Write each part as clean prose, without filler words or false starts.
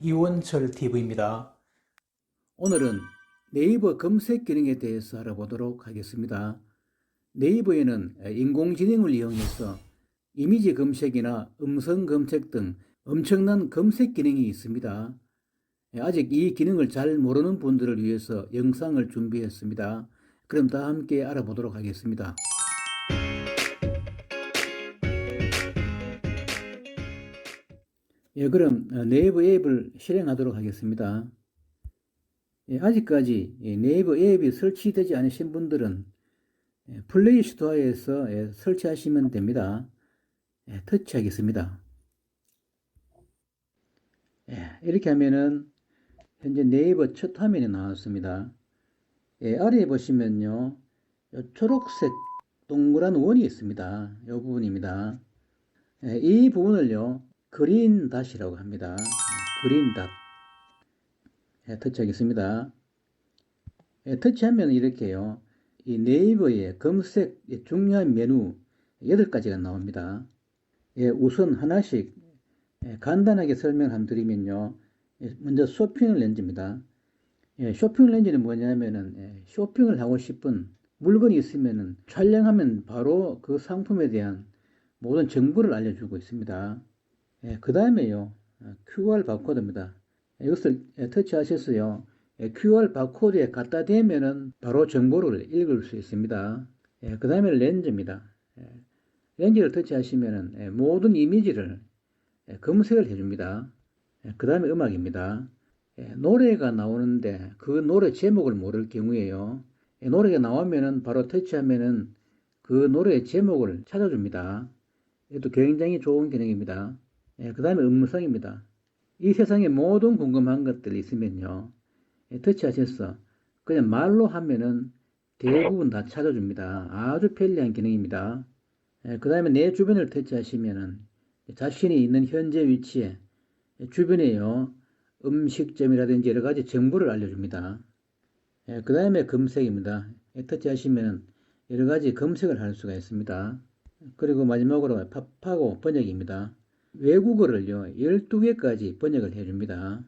이원철 TV입니다. 오늘은 네이버 검색 기능에 대해서 알아보도록 하겠습니다. 네이버에는 인공지능을 이용해서 이미지 검색이나 음성 검색 등 엄청난 검색 기능이 있습니다. 아직 이 기능을 잘 모르는 분들을 위해서 영상을 준비했습니다. 그럼 다 함께 알아보도록 하겠습니다. 그럼 네이버 앱을 실행하도록 하겠습니다. 아직까지 네이버 앱이 설치되지 않으신 분들은 플레이 스토어에서 설치하시면 됩니다. 터치하겠습니다. 이렇게 하면은 현재 네이버 첫 화면이 나왔습니다. 아래에 보시면요, 초록색 동그란 원이 있습니다. 이 부분입니다. 이 부분을요, 그린 닷이라고 합니다. 그린 닷. 터치하겠습니다. 터치하면 이렇게요, 이 네이버의 검색 중요한 메뉴 8가지가 나옵니다. 우선 하나씩 간단하게 설명을 한번 드리면요, 먼저 쇼핑 렌즈입니다. 쇼핑 렌즈는 뭐냐면은 쇼핑을 하고 싶은 물건이 있으면은 촬영하면 바로 그 상품에 대한 모든 정보를 알려주고 있습니다. 그 다음에요, QR 바코드입니다. 이것을 터치하셔서요, QR 바코드에 갖다 대면은 바로 정보를 읽을 수 있습니다. 그 다음에 렌즈입니다. 렌즈를 터치하시면은 모든 이미지를 검색을 해줍니다. 그 다음에 음악입니다. 노래가 나오는데 그 노래 제목을 모를 경우에요, 노래가 나오면은 바로 터치하면은 그 노래의 제목을 찾아줍니다. 이것도 굉장히 좋은 기능입니다. 그 다음에 음성입니다. 이 세상에 모든 궁금한 것들이 있으면요, 터치하셔서 그냥 말로 하면은 대부분 다 찾아줍니다. 아주 편리한 기능입니다. 그 다음에 내 주변을 터치하시면은 자신이 있는 현재 위치에 주변에요, 음식점이라든지 여러 가지 정보를 알려줍니다. 그 다음에 검색입니다. 터치하시면 여러 가지 검색을 할 수가 있습니다. 그리고 마지막으로 팝하고 번역입니다. 외국어를요, 12개까지 번역을 해줍니다.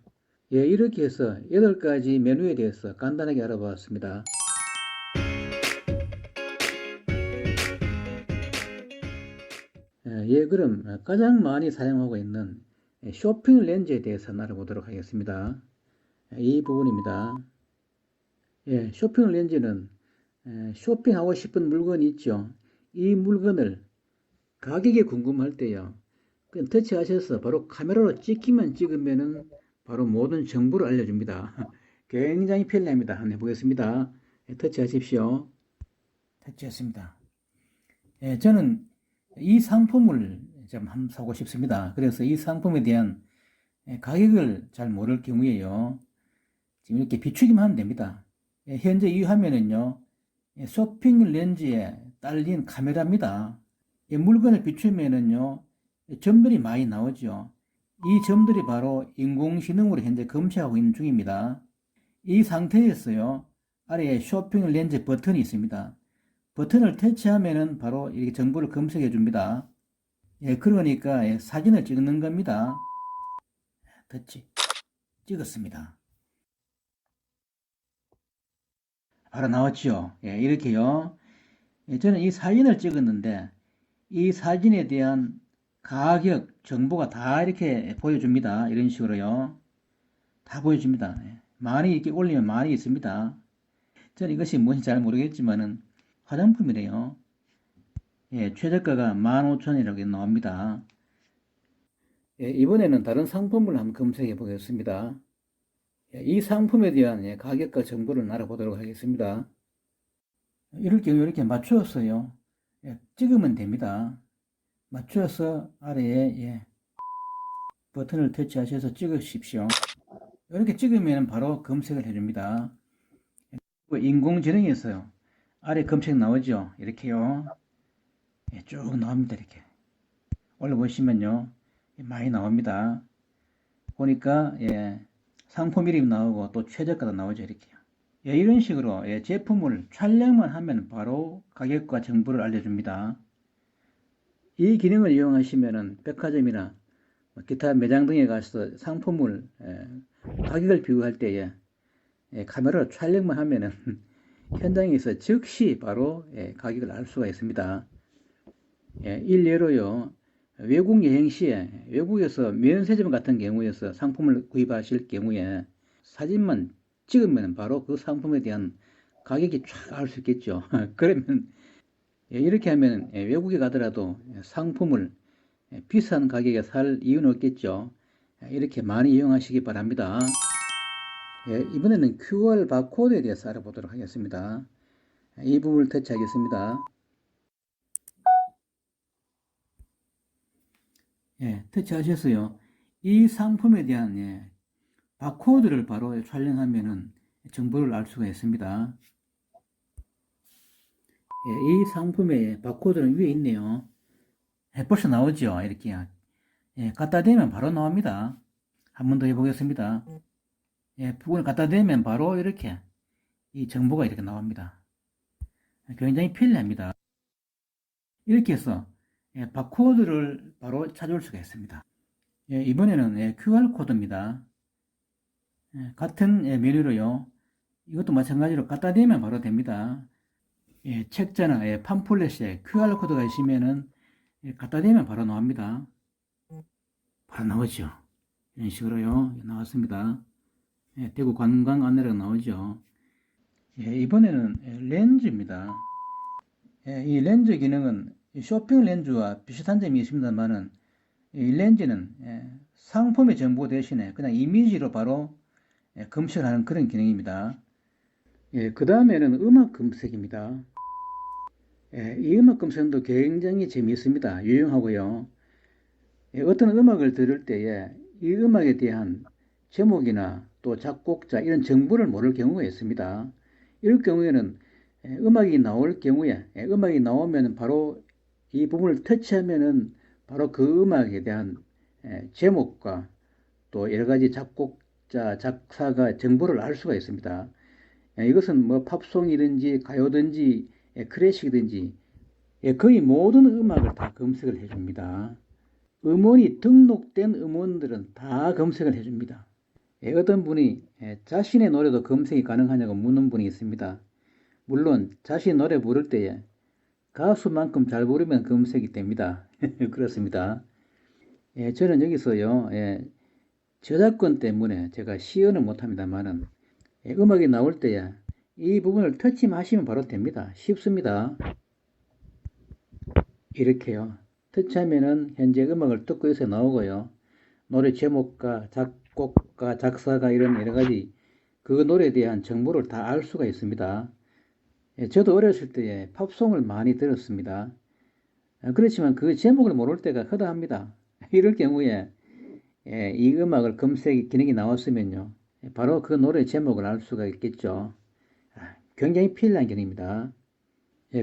이렇게 해서 8가지 메뉴에 대해서 간단하게 알아보았습니다. 그럼 가장 많이 사용하고 있는 쇼핑 렌즈에 대해서 알아보도록 하겠습니다. 이 부분입니다. 쇼핑 렌즈는 쇼핑하고 싶은 물건이 있죠. 이 물건을 가격이 궁금할 때요, 그냥 터치하셔서 바로 카메라로 찍기만 찍으면은 바로 모든 정보를 알려줍니다. 굉장히 편리합니다. 한번 해보겠습니다. 터치하십시오. 터치했습니다. 저는 이 상품을 좀 한번 사고 싶습니다. 그래서 이 상품에 대한 가격을 잘 모를 경우에요, 지금 이렇게 비추기만 하면 됩니다. 현재 이 화면은요, 쇼핑 렌즈에 딸린 카메라입니다. 물건을 비추면은요, 점들이 많이 나오죠. 이 점들이 바로 인공지능으로 현재 검색하고 있는 중입니다. 이 상태에서요, 아래에 쇼핑 렌즈 버튼이 있습니다. 버튼을 터치하면은 바로 이렇게 정보를 검색해 줍니다. 그러니까 사진을 찍는 겁니다. 터치. 찍었습니다. 바로 나왔죠. 이렇게요. 저는 이 사진을 찍었는데 이 사진에 대한 가격, 정보가 다 이렇게 보여줍니다. 이런 식으로요. 다 보여줍니다. 많이 이렇게 올리면 많이 있습니다. 저는 이것이 뭔지 잘 모르겠지만은 화장품이래요. 최저가가 15,000원이라고 나옵니다. 이번에는 다른 상품을 한번 검색해 보겠습니다. 이 상품에 대한 가격과 정보를 알아보도록 하겠습니다. 이럴 경우 이렇게 맞추었어요. 찍으면 됩니다. 맞추어서 아래에 버튼을 터치하셔서 찍으십시오. 이렇게 찍으면 바로 검색을 해줍니다. 인공지능에서요, 아래 검색 나오죠. 이렇게요. 쭉 나옵니다. 이렇게 올려보시면요, 많이 나옵니다. 보니까 상품 이름 나오고 또 최저가도 나오죠. 이렇게요. 이런 식으로 제품을 촬영만 하면 바로 가격과 정보를 알려줍니다. 이 기능을 이용하시면 백화점이나 기타 매장 등에 가서 상품을 가격을 비교할 때에 카메라로 촬영만 하면은 현장에서 즉시 바로 가격을 알 수가 있습니다. 일례로요, 외국 여행 시에 외국에서 면세점 같은 경우에서 상품을 구입하실 경우에 사진만 찍으면 바로 그 상품에 대한 가격이 쫙 알 수 있겠죠. 그러면 이렇게 하면 외국에 가더라도 상품을 비싼 가격에 살 이유는 없겠죠. 이렇게 많이 이용하시기 바랍니다. 이번에는 QR 바코드에 대해서 알아보도록 하겠습니다. 이 부분을 터치하겠습니다. 터치하셨어요. 이 상품에 대한 바코드를 바로 촬영하면은 정보를 알 수가 있습니다. 이 상품의 바코드는 위에 있네요. 벌써 나오죠. 이렇게 갖다 대면 바로 나옵니다. 한 번 더 해보겠습니다. 부분을 갖다 대면 바로 이렇게 이 정보가 이렇게 나옵니다. 굉장히 편리합니다. 이렇게 해서 바코드를 바로 찾을 수가 있습니다. 이번에는 QR코드입니다. 같은 메뉴로요. 이것도 마찬가지로 갖다 대면 바로 됩니다. 책자나 팜플렛에 QR코드가 있으면은 갖다 대면 바로 나옵니다. 바로 나오죠. 이런 식으로요. 나왔습니다. 대구 관광 안내가 나오죠. 이번에는 렌즈입니다. 이 렌즈 기능은 쇼핑 렌즈와 비슷한 점이 있습니다만은 이 렌즈는 상품의 정보 대신에 그냥 이미지로 바로 검색을 하는 그런 기능입니다. 그 다음에는 음악 검색입니다. 이 음악 검색도 굉장히 재미있습니다. 유용하고요. 어떤 음악을 들을 때에 이 음악에 대한 제목이나 또 작곡자 이런 정보를 모를 경우가 있습니다. 이럴 경우에는 음악이 나올 경우에 음악이 나오면 바로 이 부분을 터치하면은 바로 그 음악에 대한 제목과 또 여러 가지 작곡자, 작사가 정보를 알 수가 있습니다. 이것은 뭐 팝송이든지 가요든지 클래식이든지 거의 모든 음악을 다 검색을 해줍니다. 음원이 등록된 음원들은 다 검색을 해줍니다. 어떤 분이 자신의 노래도 검색이 가능하냐고 묻는 분이 있습니다. 물론 자신 노래 부를 때에 가수만큼 잘 부르면 검색이 됩니다. 그렇습니다. 저는 여기서요, 저작권 때문에 제가 시연을 못합니다만은 음악이 나올 때에 이 부분을 터치하시면 바로 됩니다. 쉽습니다. 이렇게요. 터치하면은 현재 음악을 듣고 있어 나오고요. 노래 제목과 작곡가, 작사가 이런 여러 가지 그 노래에 대한 정보를 다 알 수가 있습니다. 저도 어렸을 때 팝송을 많이 들었습니다. 그렇지만 그 제목을 모를 때가 허다합니다. 이럴 경우에 이 음악을 검색 기능이 나왔으면요. 바로 그 노래 제목을 알 수가 있겠죠. 굉장히 편리한 기능입니다.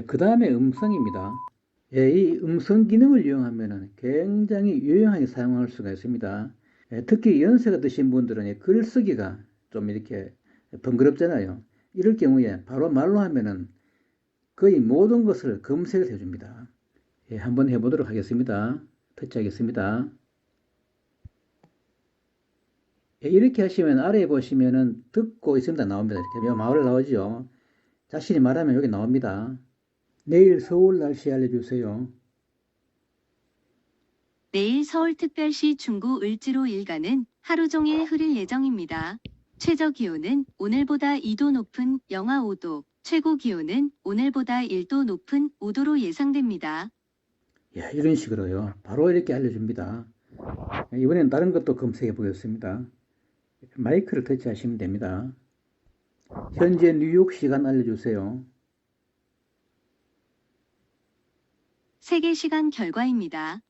그 다음에 음성입니다. 이 음성 기능을 이용하면 굉장히 유용하게 사용할 수가 있습니다. 특히 연세가 드신 분들은 글쓰기가 좀 이렇게 번거롭잖아요. 이럴 경우에 바로 말로 하면은 거의 모든 것을 검색을 해줍니다. 한번 해보도록 하겠습니다. 터치하겠습니다. 이렇게 하시면 아래에 보시면은 듣고 있습니다. 나옵니다. 이렇게 마을 나오죠. 자신이 말하면 여기 나옵니다. 내일 서울 날씨 알려주세요. 내일 서울특별시 중구 을지로 일가는 하루 종일 흐릴 예정입니다. 최저 기온은 오늘보다 2도 높은 영하 5도, 최고 기온은 오늘보다 1도 높은 5도로 예상됩니다. 이런 식으로요. 바로 이렇게 알려줍니다. 이번엔 다른 것도 검색해 보겠습니다. 마이크를 터치하시면 됩니다. 현재 뉴욕 시간 알려주세요. 세계 시간 결과입니다.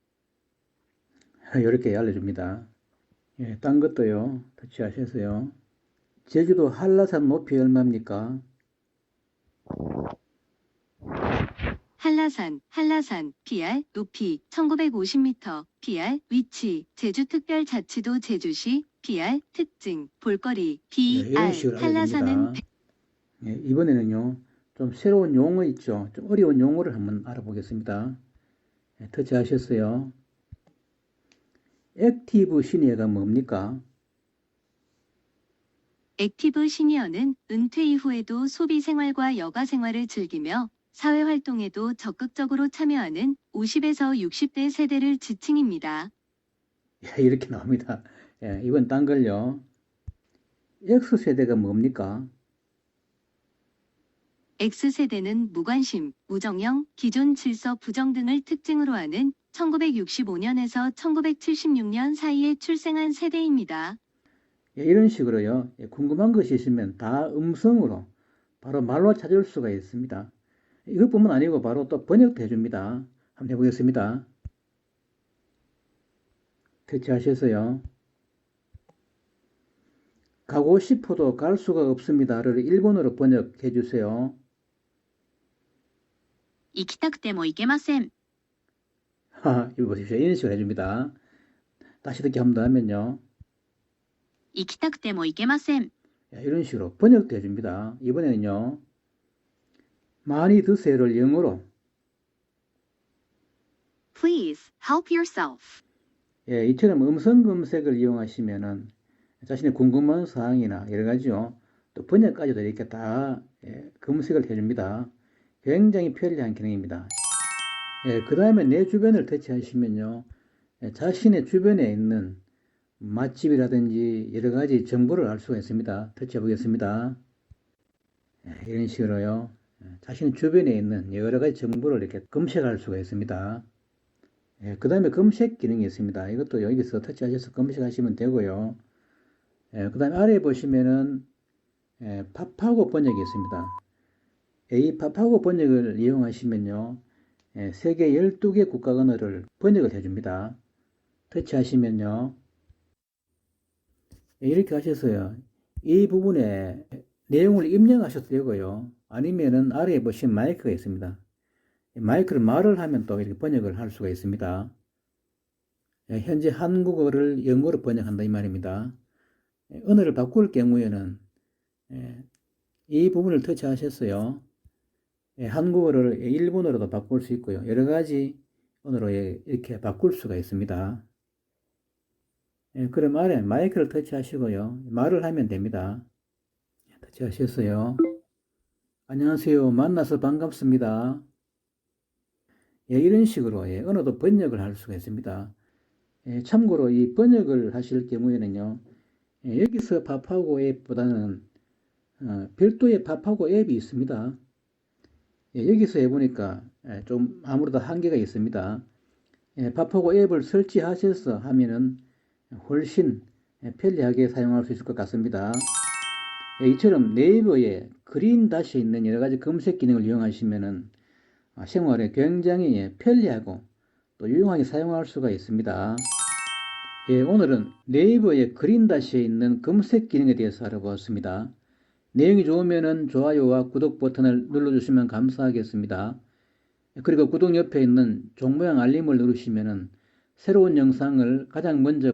이렇게 알려줍니다. 딴 것도요. 터치하셔서요. 제주도 한라산 높이 얼마입니까? 한라산, PR, 높이 1950m, PR, 위치, 제주특별자치도 제주시, PR, 특징, 볼거리, 이런 BR, 식으로 한라산은 알려줍니다. 이번에는요. 좀 새로운 용어 있죠. 좀 어려운 용어를 한번 알아보겠습니다. 터치하셨어요. 액티브 시니어가 뭡니까? 액티브 시니어는 은퇴 이후에도 소비 생활과 여가 생활을 즐기며 사회 활동에도 적극적으로 참여하는 50에서 60대 세대를 지칭입니다. 예, 이렇게 나옵니다. 예, 이건 딴 걸요. X세대가 뭡니까? X세대는 무관심, 무정형, 기존 질서 부정 등을 특징으로 하는 1965년에서 1976년 사이에 출생한 세대입니다. 예, 이런 식으로요. 예, 궁금한 것이 있으면 다 음성으로 바로 말로 찾을 수가 있습니다. 이것뿐만 아니고 바로 또 번역도 해줍니다. 한번 해보겠습니다. 터치하셔서요. 가고 싶어도 갈 수가 없습니다를 일본어로 번역해 주세요. 行きたくても行けません。 이거 보십시오. 이런 식으로 해줍니다. 다시 듣기 한 번 더 하면요. 行きたくても行けません。 이런 식으로 번역도 해줍니다. 이번에는요. 많이 드세요를 영어로. Please help yourself. 예, 이처럼 음성 검색을 이용하시면은 자신의 궁금한 사항이나 여러 가지요. 또 번역까지도 이렇게 다 검색을 해줍니다. 굉장히 편리한 기능입니다. 예, 그 다음에 내 주변을 터치하시면요. 자신의 주변에 있는 맛집이라든지 여러 가지 정보를 알 수가 있습니다. 터치해 보겠습니다. 이런 식으로요. 자신 주변에 있는 여러 가지 정보를 이렇게 검색할 수가 있습니다. 그 다음에 검색 기능이 있습니다. 이것도 여기서 터치하셔서 검색하시면 되고요. 그 다음에 아래에 보시면은 팝하고 번역이 있습니다. 이 팝하고 번역을 이용하시면요. 세계 12개 국가 언어를 번역을 해줍니다. 터치하시면요. 이렇게 하셔서요. 이 부분에 내용을 입력하셔도 되고요. 아니면은 아래에 보시면 마이크가 있습니다. 마이크를 말을 하면 또 이렇게 번역을 할 수가 있습니다. 현재 한국어를 영어로 번역한다 이 말입니다. 언어를 바꿀 경우에는 이 부분을 터치하셨어요. 한국어를 일본어로도 바꿀 수 있고요. 여러 가지 언어로 이렇게 바꿀 수가 있습니다. 그럼 아래 마이크를 터치하시고요. 말을 하면 됩니다. 터치하셨어요. 안녕하세요. 만나서 반갑습니다. 이런 식으로 언어도 번역을 할 수가 있습니다. 참고로 이 번역을 하실 경우에는요. 여기서 팝하고 앱보다는 별도의 팝하고 앱이 있습니다. 여기서 해보니까 좀 아무래도 한계가 있습니다. 팝하고 앱을 설치하셔서 하면은 훨씬 편리하게 사용할 수 있을 것 같습니다. 이처럼 네이버에 그린 다시에 있는 여러 가지 검색 기능을 이용하시면은 생활에 굉장히 편리하고 또 유용하게 사용할 수가 있습니다. 오늘은 네이버의 그린 다시에 있는 검색 기능에 대해서 알아보았습니다. 내용이 좋으면 좋아요와 구독 버튼을 눌러주시면 감사하겠습니다. 그리고 구독 옆에 있는 종 모양 알림을 누르시면 새로운 영상을 가장 먼저